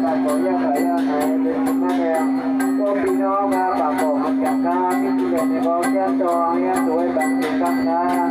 ปากบอกยังไงยังไงเป็นมาแดงก็พี่น้องมาปากบอกมันจากข้าที่เรียนในบอกยังจองยังสวยแบบเป็นตั้งงาน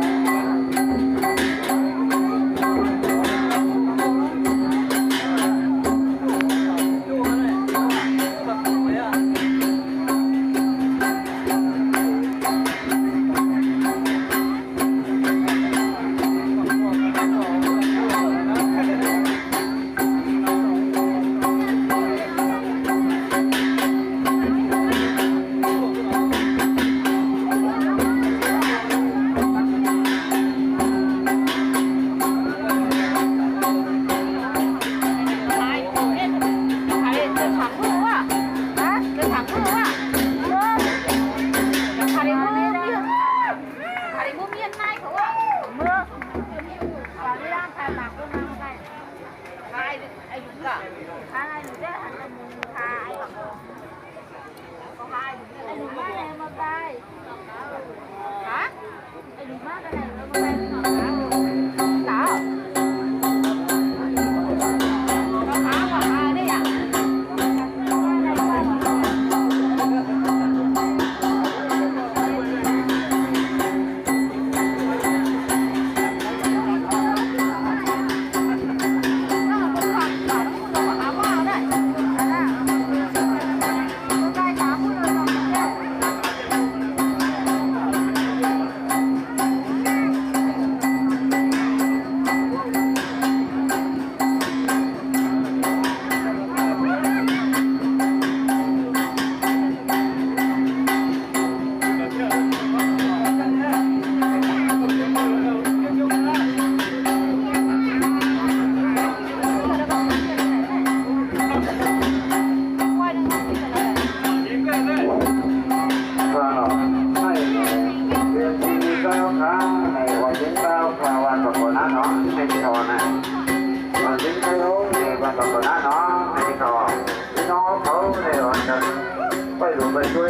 ไปดูไปช่วย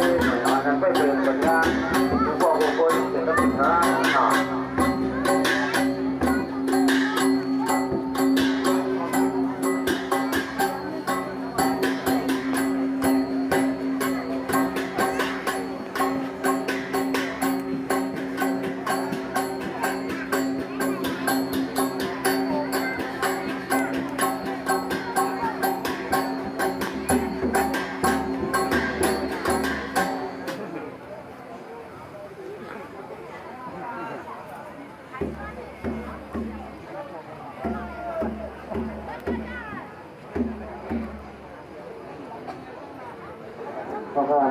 ไปเป็นปัญญาพวกคนเด็กก็ติดนะ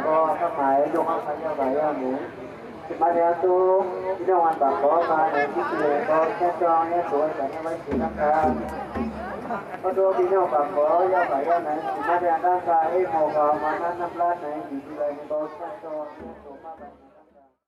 ก็สมัยยกอันยาใบยาหมูมาเรียนตู้ที่จังหวัดปากคลองมาในที่เรียนก็แค่จองเนี่ยสวยแต่ไม่ไว้สีน้ำตาลก็ตัวที่จังหวัดปากคลองยาใบยาไหนมาเรียนด้านซ้ายโมกมานั่นน้ำลาดไหนอยู่ที่ไรในบ่อแค่จองเนี่ยสูงมาก